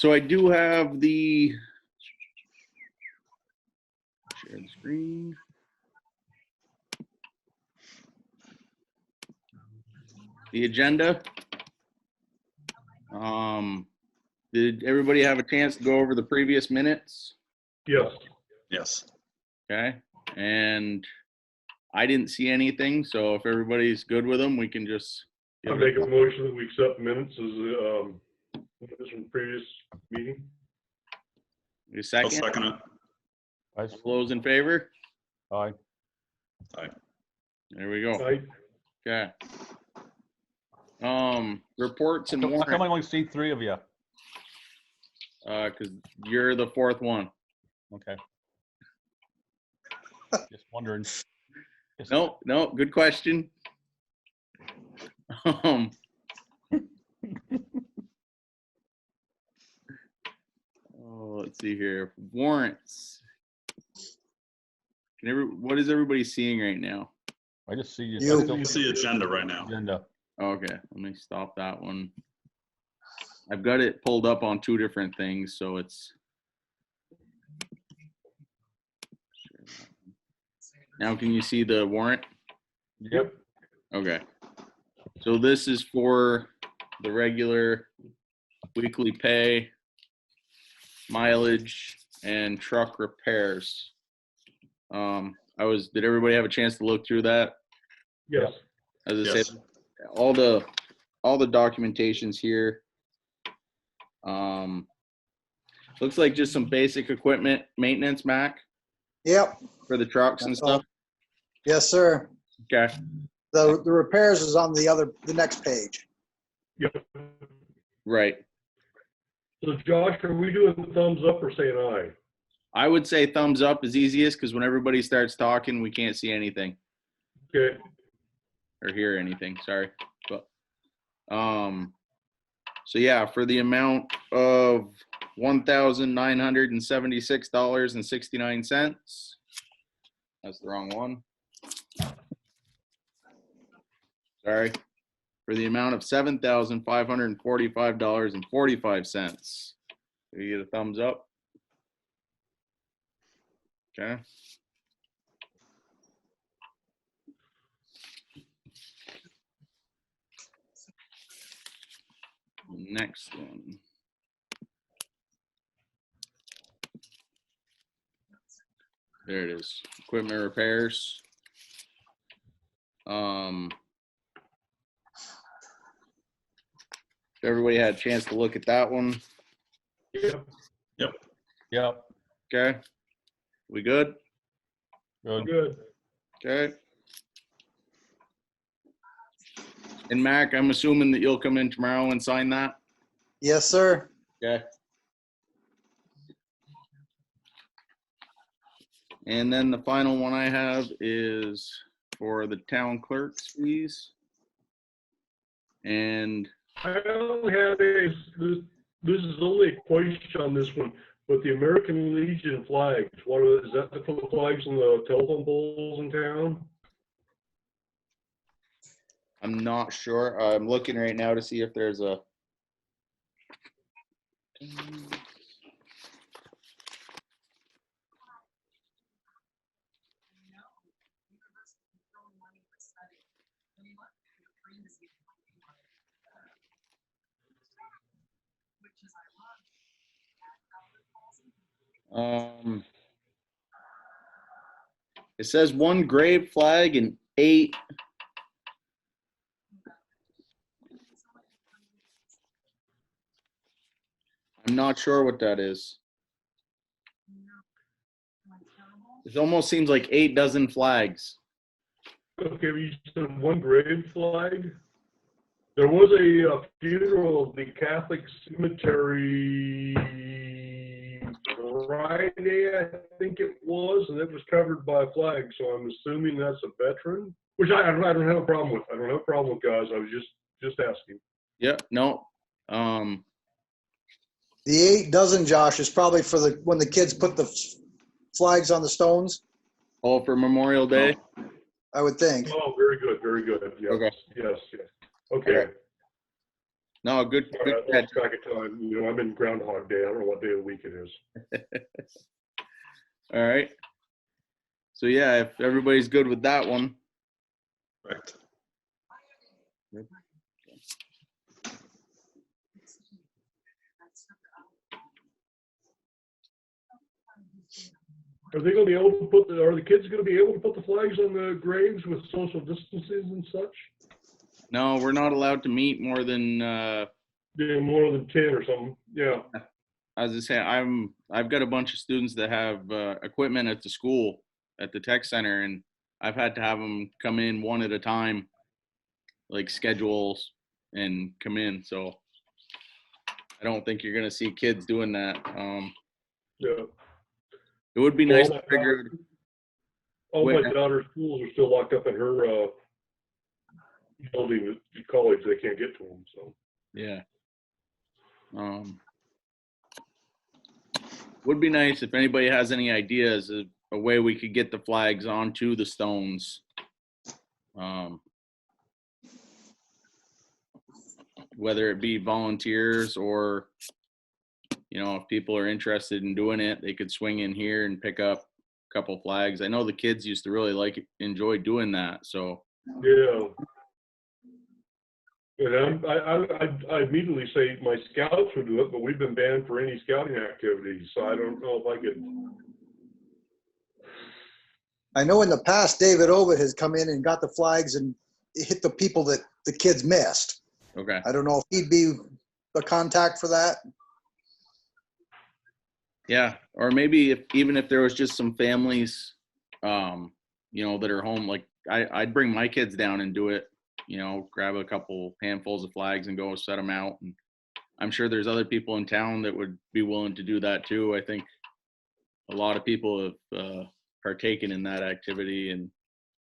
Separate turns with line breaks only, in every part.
So I do have the share the screen. The agenda. Did everybody have a chance to go over the previous minutes?
Yes.
Yes.
Okay, and I didn't see anything, so if everybody's good with them, we can just
I
give
make
it
a motion that we accept minutes as minutes from the previous meeting.
a
I'll
second.
second it.
All those in favor?
Aye.
Aye.
There we go.
Aye.
Okay. Reports and
How come I
warrants,
only see 3 of you?
because you're the fourth one.
Okay. Just wondering. Just-
No, good question. Let's see here. Warrants. What is everybody seeing right now?
I just see you.
You.
I still
You see agenda right now.
agenda.
Okay, let me stop that one. I've got it pulled up on 2 different things, so it's. Now can you see the warrant?
Yep.
Okay. So this is for the regular weekly pay, mileage, and truck repairs. Did everybody have a chance to look through that?
Yes.
As I
Yes.
said, all the documentation's here. Looks like just some basic equipment maintenance, Mac,
Yep.
for the trucks and
That's all.
stuff.
Yes, sir.
Okay.
The repairs is on the next page.
Yep.
Right.
So Josh, are we doing thumbs up or saying aye?
I would say thumbs up is easiest because when everybody starts talking, we can't see anything
Okay.
or hear anything. Sorry. But, so yeah, for the amount of $1,976.69. That's the wrong one. Sorry. For the amount of $7,545.45. Do you get a thumbs up? Okay. Next one. There it is. Equipment repairs. Everybody had a chance to look at that one.
Yep.
Yep.
Okay. We good?
Good.
Good.
Okay. And Mac, I'm assuming that you'll come in tomorrow and sign that?
Yes, sir.
Okay. And then the final one I have is for the town clerk's fees. And
I only have this is only a question on this one, but the American Legion flags, is that the flags on the telephone poles in town?
I'm not sure. I'm looking right now to see if there's a. It says 1 grave flag and 8. I'm not sure what that is. It almost seems like 8 dozen flags.
Okay, we said 1 grave flag. There was a funeral at the Catholic cemetery Friday, I think it was, and it was covered by a flag. So I'm assuming that's a veteran, which I don't have a problem with. I don't have a problem with, guys. I was just asking.
Yep. No.
The 8 dozen, Josh, is probably for when the kids put the flags on the stones,
All for Memorial Day.
I would think.
Oh, very good, very good. Yes,
Okay.
yes, yes. Okay.
No, good,
All
good
right, I
catch.
lost track of time. You know, I'm in Groundhog Day. I don't know what day of the week it is.
All right. So yeah, if everybody's good with that one,
Correct.
Are they gonna be able to put are the kids gonna be able to put the flags on the graves with social distances and such?
no, we're not allowed to meet more than,
Yeah, more than 10 or something. Yeah.
as I say, I've got a bunch of students that have equipment at the school, at the tech center, and I've had to have them come in one at a time, like schedules, and come in. So I don't think you're gonna see kids doing that.
Yeah.
It would be
Well,
nice to figure out.
All
Wait,
my daughter's schools are still locked up in her building at college. They can't get to them. So
Yeah. Would be nice if anybody has any ideas of a way we could get the flags onto the stones. Whether it be volunteers or, you know, if people are interested in doing it, they could swing in here and pick up a couple flags. I know the kids used to really enjoy doing that. So
yeah. And I immediately say my scouts would do it, but we've been banned for any scouting activities, so I don't know if I could.
I know in the past, David Ovid has come in and got the flags and hit the people that the kids missed.
okay.
I don't know if he'd be the contact for that.
Yeah, or maybe even if there was just some families, you know, that are home, like I'd bring my kids down and do it, you know, grab a couple handfuls of flags and go set them out. And I'm sure there's other people in town that would be willing to do that too. I think a lot of people have partaken in that activity and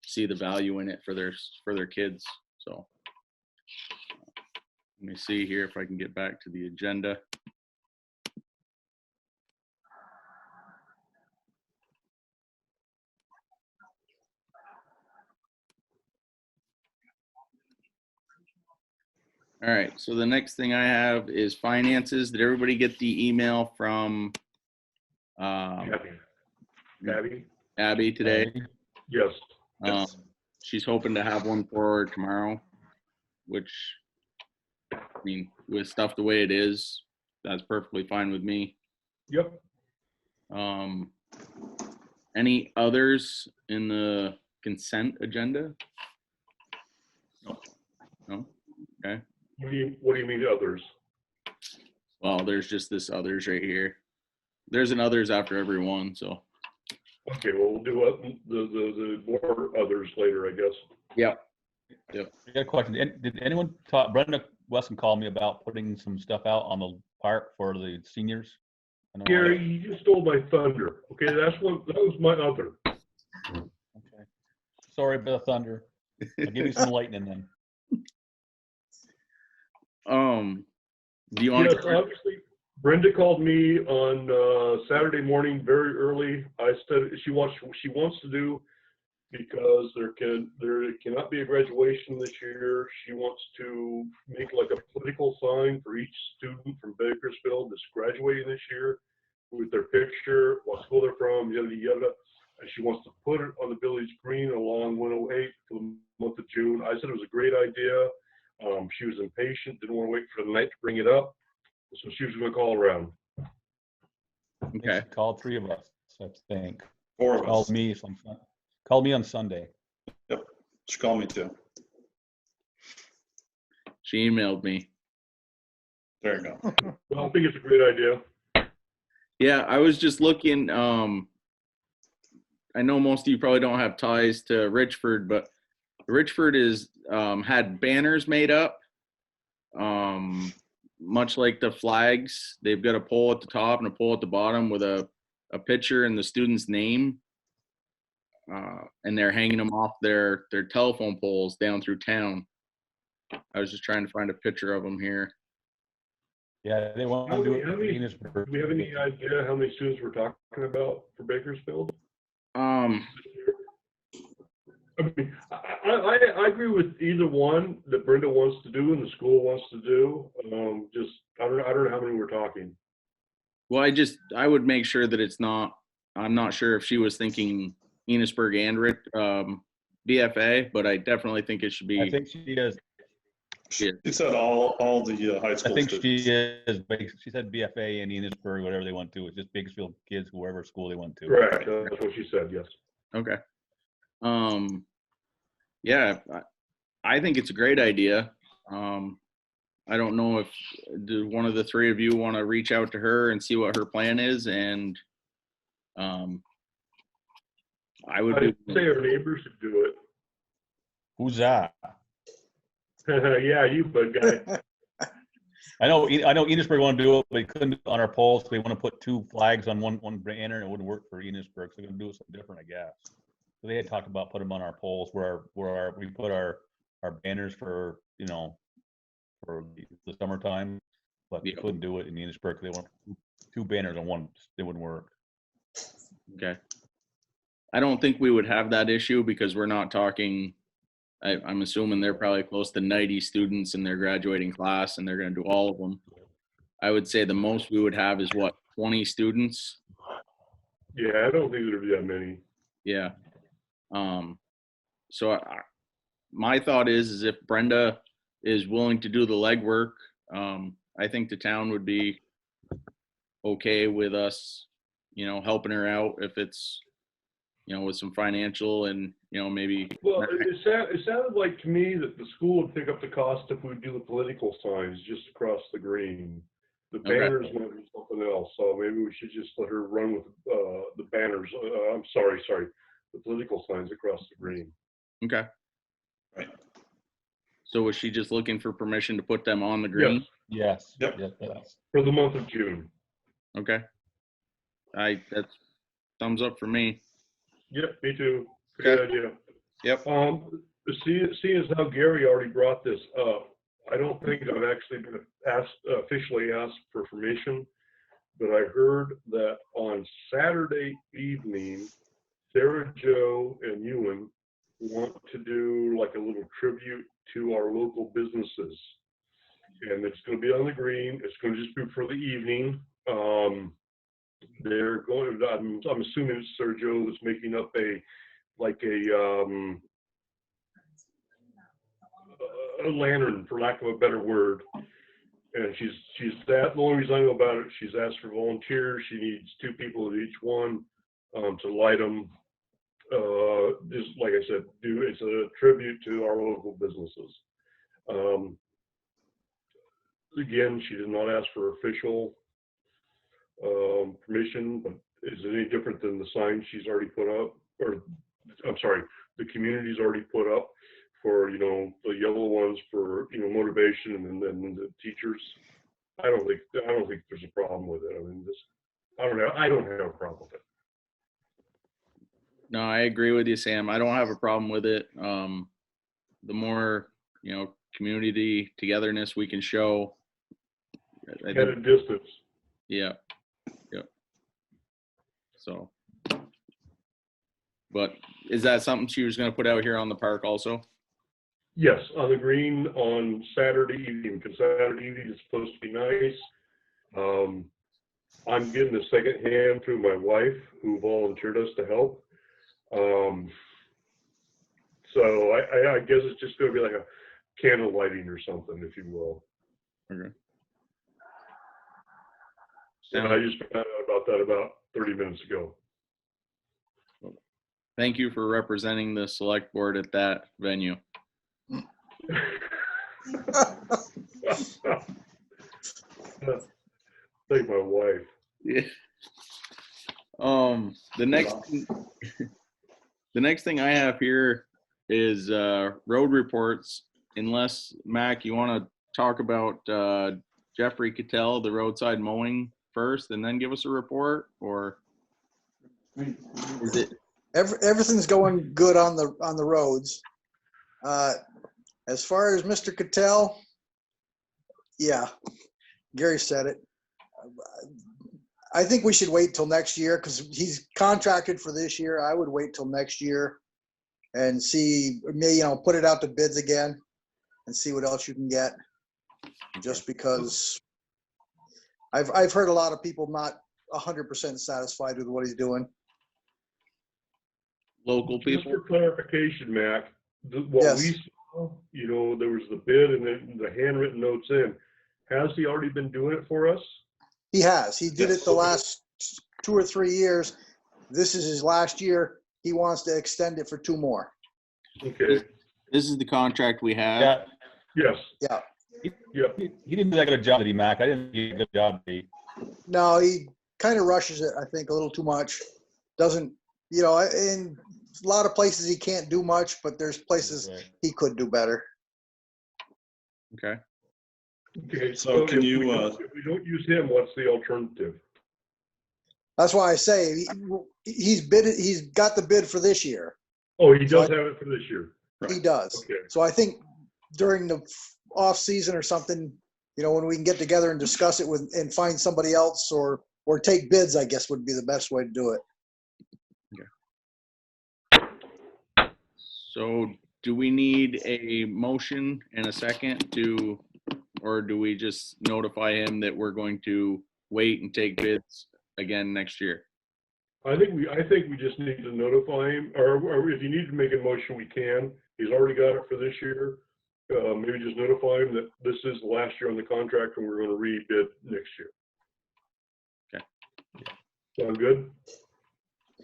see the value in it for their kids. So let me see here if I can get back to the agenda. All right, so the next thing I have is finances. Did everybody get the email from
Abby?
Abby today?
Yes.
Yes.
She's hoping to have one for tomorrow, which, I mean, with stuff the way it is, that's perfectly fine with me.
Yep.
Any others in the consent agenda?
No.
No? Okay.
What do you mean others?
Well, there's just this others right here. There's an others after every one, so.
Okay, well, we'll do the more others later, I guess.
Yep.
I got a question. Did anyone talk, Brenda Wesson called me about putting some stuff out on the park for the seniors? I know
Gary, you just stole my thunder. Okay, that was my other.
Okay. Sorry, bit of thunder. I'll give you some lightning then.
Do you want
Yes, obviously, Brenda called me on Saturday morning very early. I said she wants to do, because there cannot be a graduation this year. She wants to make like a political sign for each student from Bakersfield that's graduating this year with their picture, what school they're from, yada yada. And she wants to put it on the village green along 108 for the month of June. I said it was a great idea. She was impatient, didn't want to wait for the night to bring it up. So she was going to call around.
Okay.
She called 3 of us, I think.
4 of us.
Called me on Sunday.
Yep. She called me too.
She emailed me.
There you go.
Well, I think it's a great idea.
Yeah, I was just looking. I know most of you probably don't have ties to Richford, but Richford is had banners made up, much like the flags. They've got a pole at the top and a pole at the bottom with a picture and the student's name, and they're hanging them off their telephone poles down through town. I was just trying to find a picture of them here.
Yeah, they want
How
to do
many-
it.
how many-
Venusburg.
Do we have any idea how many students we're talking about for Bakersfield? I mean, I agree with either one that Brenda wants to do and the school wants to do. Just, I don't know how many we're talking.
Well, I would make sure that it's not, I'm not sure if she was thinking Enosburg and BFA, but I definitely think it should
I
be,
think she is.
She said all the high
I
school
think
students.
she is. She said BFA and Enosburg, whatever they want to. It's just Bakersfield kids, wherever school they went to.
Correct, that's what she said, yes.
okay. Yeah, I think it's a great idea. I don't know if one of the three of you want to reach out to her and see what her plan is, and I would
I'd say our neighbors should do it.
Who's that?
Yeah, you bug guy.
I know Enosburg want to do it, but they couldn't do it on our polls. They want to put two flags on one banner, and it wouldn't work for Enosburg. So they're going to do something different, I guess. So they had talked about putting them on our polls where we put our banners for, for the summertime, but they
Yeah.
couldn't do it in Enosburg. They want two banners on one. It wouldn't work.
Okay. I don't think we would have that issue because we're not talking, I'm assuming they're probably close to 90 students in their graduating class and they're going to do all of them. I would say the most we would have is what, 20 students?
Yeah, I don't think there'd be that many.
Yeah. So my thought is if Brenda is willing to do the legwork, I think the town would be okay with us, helping her out if it's, with some financial and, maybe.
Well, it sounded like to me that the school would pick up the cost if we do the political signs just across the green. The
Okay.
banners might be something else, so maybe we should just let her run with the banners. I'm sorry, the political signs across the green.
Okay.
Right.
So was she just looking for permission to put them on the green?
Yes,
Yes.
Yep.
Yes.
for the month of June.
Okay. That's thumbs up for me.
Yep, me too.
Okay.
Good idea.
Yep.
Seeing as how Gary already brought this up, I don't think I've actually been officially asked for permission, but I heard that on Saturday evening, Sarah Jo and Ewan want to do like a little tribute to our local businesses. And it's going to be on the green. It's going to just be for the evening. They're going, I'm assuming it's Sarah Jo that's making up a lantern, for lack of a better word. And she's that. The only reason I know about it, she's asked for volunteers. She needs 2 people at each one to light them. Just like I said, it's a tribute to our local businesses. Again, she did not ask for official permission, but is it any different than the sign she's already put up? Or I'm sorry, the community's already put up for, the yellow ones for, motivation, and then the teachers. I don't think there's a problem with it. I mean, I don't have a problem with it.
No, I agree with you, Sam. I don't have a problem with it. The more, community togetherness we can show.
At a distance.
Yeah. So, but is that something she was going to put out here on the park also?
Yes, on the green on Saturday evening, because Saturday evening is supposed to be nice. I'm getting a second hand through my wife, who volunteered us to help. So I guess it's just going to be like a candle lighting or something, if you will.
Okay.
And I just found out about that about 30 minutes ago.
Thank you for representing the select board at that venue.
Thank my wife.
Yeah. The next thing I have here is road reports. Unless Mac, you want to talk about Jeffrey Cattell, the roadside mowing first, and then give us a report, or is it?
Everything's going good on the roads. As far as Mr. Cattell, yeah, Gary said it. I think we should wait till next year because he's contracted for this year. I would wait till next year and see, maybe, put it out to bids again and see what else you can get. Just because I've heard a lot of people not 100% satisfied with what he's doing.
Local
Just
people?
for clarification, Mac, what
Yes.
we saw, there was the bid and then the handwritten notes in. Has he already been doing it for us?
He has. He did
Yes.
it the last 2 or 3 years. This is his last year. He wants to extend it for 2 more.
Okay,
This is the contract we have.
Yeah,
yes,
Yeah.
yeah,
he didn't do that good a job, did he, Mac? I didn't do a good job, did he?
No, he kind of rushes it, I think, a little too much. Doesn't, in a lot of places he can't do much, but there's places
Right.
he could do better.
Okay.
okay.
So can
if
you,
if we don't use him, what's the alternative?
That's why I say he's got the bid for this year.
Oh, he
So
does have it for this year.
He does.
Okay.
So I think during the off season or something, when we can get together and discuss it and find somebody else or take bids, I guess would be the best way to do it.
So do we need a motion and a second or do we just notify him that we're going to wait and take bids again next year?
I think we just need to notify him, or if you need to make a motion, we can. He's already got it for this year. Maybe just notify him that this is the last year on the contract and we're going to rebid next year.
Okay.
Sound good?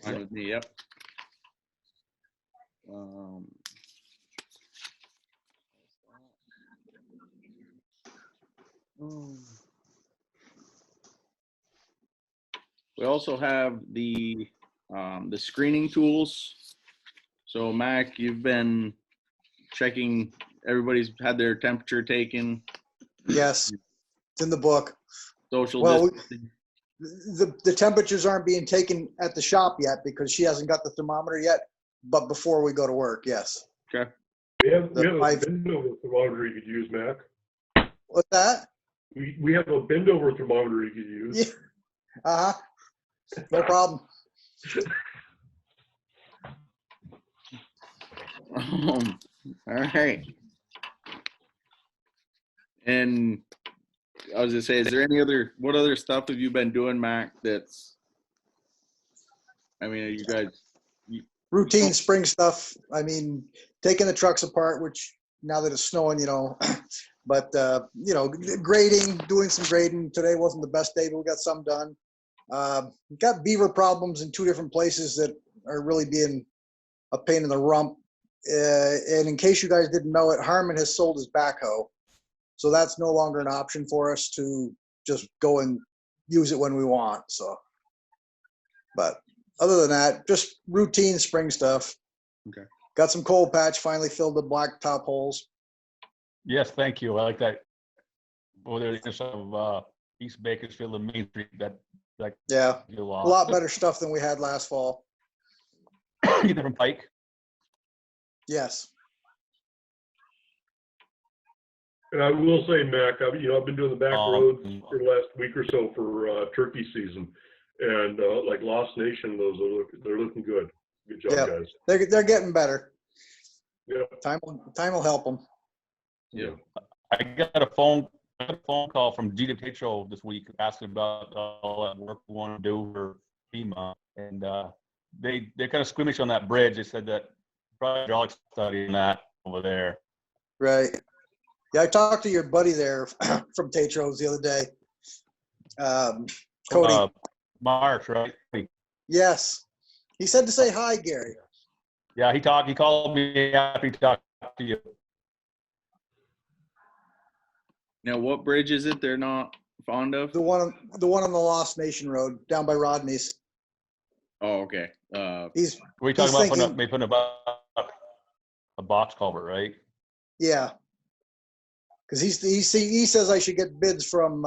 Fine with me, yep. We also have the screening tools. So Mac, you've been checking, everybody's had their temperature taken,
Yes, it's in the book.
social
Well,
distancing.
the temperatures aren't being taken at the shop yet because she hasn't got the thermometer yet, but before we go to work, yes.
Okay.
We have a
I've-
bend over thermometer you could use, Mac.
What's that?
We have a bend over thermometer you could use.
Yeah. Uh-huh. No problem.
All right. And I was gonna say, is there what other stuff have you been doing, Mac, are you guys,
Routine spring stuff. I mean, taking the trucks apart, which now that it's snowing, but, grading, doing some grading. Today wasn't the best day, but we got some done. Got beaver problems in 2 different places that are really being a pain in the rump. And in case you guys didn't know it, Harmon has sold his backhoe. So that's no longer an option for us to just go and use it when we want. So, but other than that, just routine spring stuff.
Okay.
Got some coal patch, finally filled the blacktop holes.
Yes, thank you. I like that. Over there, of East Bakersfield and Main Street, that
Yeah,
a
a lot better stuff than we had last fall.
Get that from Pike.
Yes.
And I will say, Mac, I've been doing the back roads
Um,
for the last week or so for turkey season, and like Lost Nation, they're looking good. Good job,
Yep.
guys.
They're getting better.
Yeah.
Time will help them.
yeah,
I got a phone call from Gita Petro this week asking about all that work we want to do for FEMA, and they're kind of squeamish on that bridge. They said that hydraulic study and that over there.
Right. Yeah, I talked to your buddy there from Tetros the other day. Cody.
March, right?
Yes. He said to say hi, Gary.
Yeah, he called me after he talked to you.
now what bridge is it they're not fond of?
The one on the Lost Nation Road down by Rodney's.
Oh, okay.
He's
Were you talking
He's
about
thinking-
putting a box culvert, right?
yeah. Because he says I should get bids from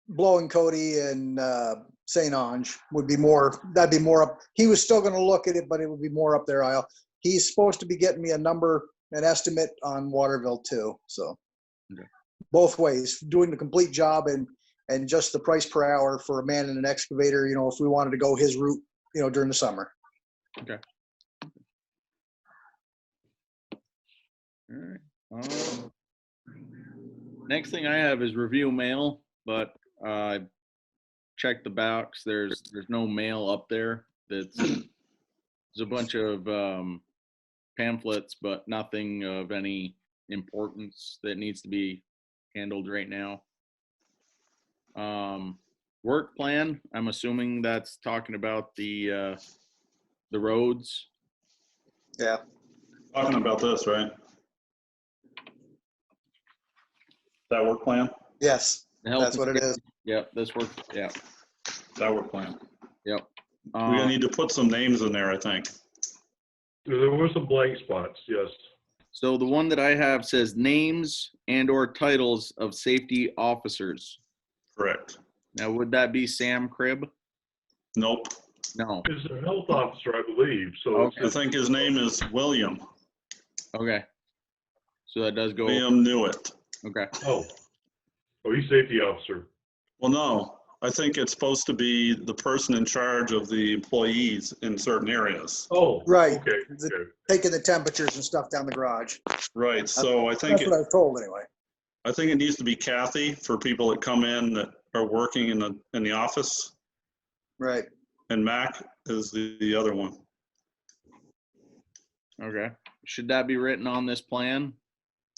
Blow and Cody and St. Ange that'd be more up. He was still going to look at it, but it would be more up their aisle. He's supposed to be getting me an estimate on Waterville too. So
Okay.
Both ways, doing the complete job and just the price per hour for a man in an excavator, if we wanted to go his route, during the summer.
Okay. All right. Next thing I have is review mail, but I checked the box. There's no mail up there. There's a bunch of pamphlets, but nothing of any importance that needs to be handled right now. Work plan, I'm assuming that's talking about the roads.
Yeah,
Talking about this, right? That work plan?
yes,
The health
that's what it is.
Yep, this work. Yeah,
That work plan.
yep.
We're gonna need to put some names in there, I think.
There were some blank spots, yes.
So the one that I have says names and/or titles of safety officers.
Correct.
Now, would that be Sam Cribb?
Nope.
No.
It's a health officer, I believe, so.
Okay.
I think his name is William.
Okay. So that does go.
William Newitt.
Okay.
Oh, he's safety officer.
Well, no, I think it's supposed to be the person in charge of the employees in certain areas.
Oh,
Right.
okay,
The-
okay.
Taking the temperatures and stuff down the garage.
Right, so I think,
That's what I was told anyway.
I think it needs to be Kathy for people that come in that are working in the office,
Right.
and Mac is the other one.
Okay. Should that be written on this plan?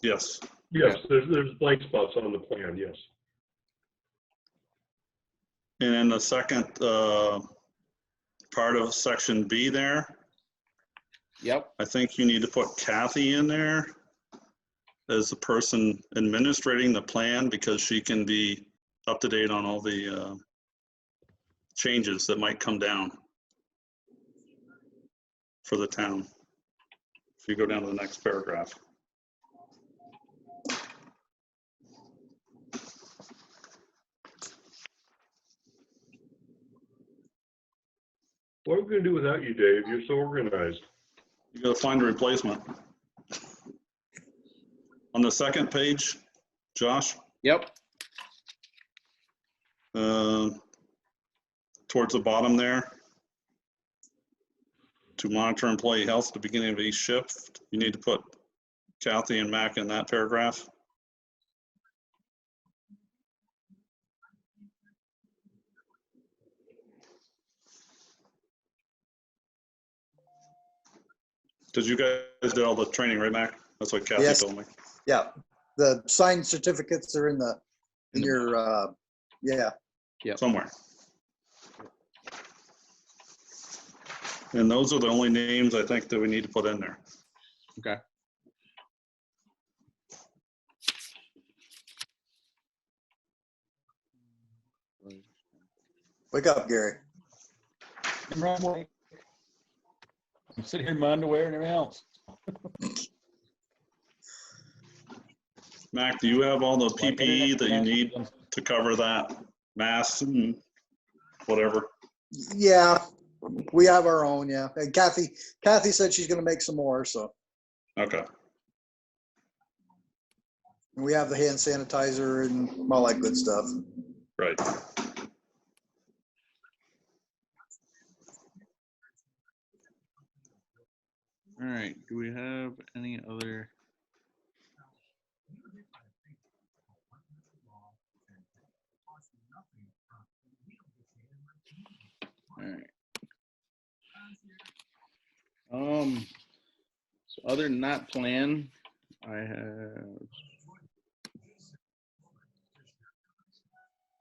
Yes.
Yes, there's blank spots on the plan, yes.
And then the second part of section B there,
Yep.
I think you need to put Kathy in there as the person administrating the plan, because she can be up to date on all the changes that might come down for the town. If you go down to the next paragraph.
What are we gonna do without you, Dave? You're so organized.
You gotta find a replacement. On the second page, Josh,
Yep.
towards the bottom there, to monitor employee health at the beginning of each shift, you need to put Kathy and Mac in that paragraph. Did you guys do all the training, right, Mac? That's what Kathy
Yes.
told me.
Yeah. The signed certificates are in your, yeah.
Somewhere. And those are the only names I think that we need to put in there.
Okay.
Wake up, Gary.
I'm sitting here in my underwear and everything else.
Mac, do you have all the PPE that you need to cover that? Masks and whatever?
Yeah, we have our own, yeah. And Kathy said she's gonna make some more, so.
Okay.
And we have the hand sanitizer and all that good stuff.
Right.
All right. Do we have any other? All right. So other than that plan, I have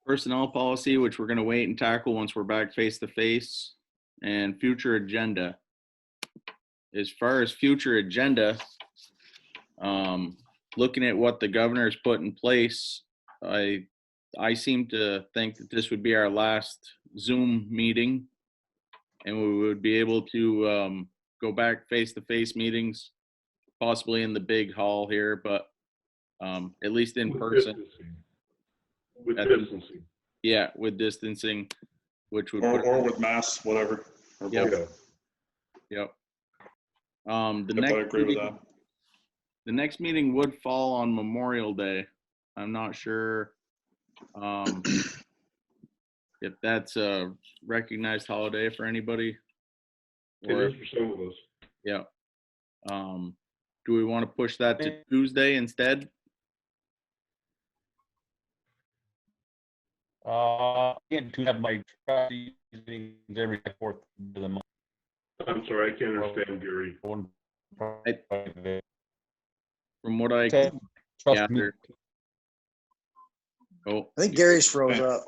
personnel policy, which we're going to wait and tackle once we're back face to face, and future agenda. As far as future agenda, looking at what the governor's put in place, I seem to think that this would be our last Zoom meeting, and we would be able to go back face-to-face meetings, possibly in the big hall here, but at least in
With
person.
distancing. With
At-
distancing.
Yeah, with distancing, which would
Or with masks, whatever. Or
Yep.
both.
Yeah.
Yep. The
If I
next
agree with
meeting,
that.
the next meeting would fall on Memorial Day. I'm not sure if that's a recognized holiday for anybody.
It
Or
is for some of us.
yeah. do we want to push that to Tuesday instead?
Can't to have my trustees meetings every fourth of the month.
I'm sorry, I can't understand, Gary.
One-
From what I
Trust me.
gather. Oh,
I think Gary's froze up.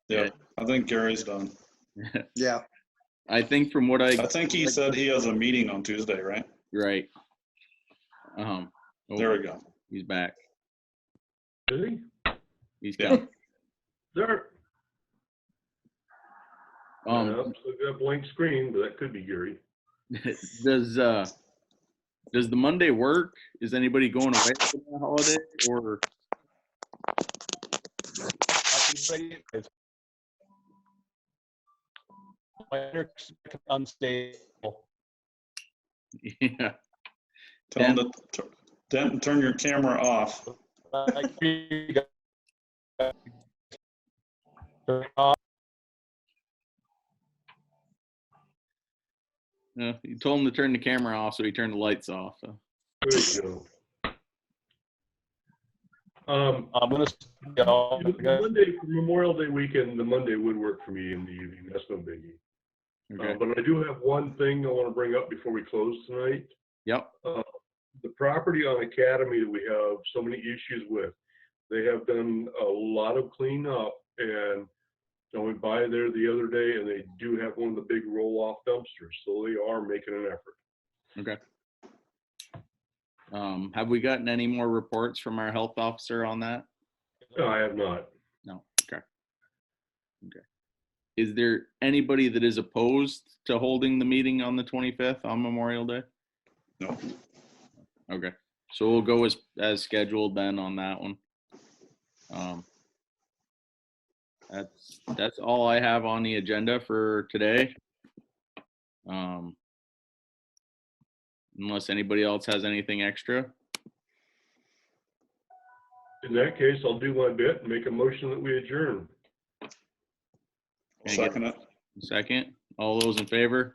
Yeah, I think Gary's done.
Yeah.
I think from what
I think he said he has a meeting on Tuesday, right?
right.
There we go.
He's back.
Is he?
He's
Yeah.
coming.
There.
Um,
Still got a blank screen, but that could be Gary.
does the Monday work? Is anybody going away for the holiday or?
My internet's unstable.
Yeah.
Tell him to Denton, turn your camera off.
You told him to turn the camera off, so he turned the lights off. So.
There you go.
I'm gonna.
Monday, Memorial Day weekend, the Monday would work for me in the evening. That's no biggie.
Okay.
But I do have one thing I want to bring up before we close tonight.
Yep.
The property on Academy that we have so many issues with, they have done a lot of cleanup, and I went by there the other day and they do have one of the big roll-off dumpsters, so they are making an effort.
Okay. Have we gotten any more reports from our health officer on that?
No, I have not.
No. Okay. Okay. Is there anybody that is opposed to holding the meeting on the 25th on Memorial Day?
No.
Okay. So we'll go as scheduled then on that one. That's all I have on the agenda for today. Unless anybody else has anything extra.
In that case, I'll do my bit and make a motion that we adjourn.
Second it.
Second, all those in favor?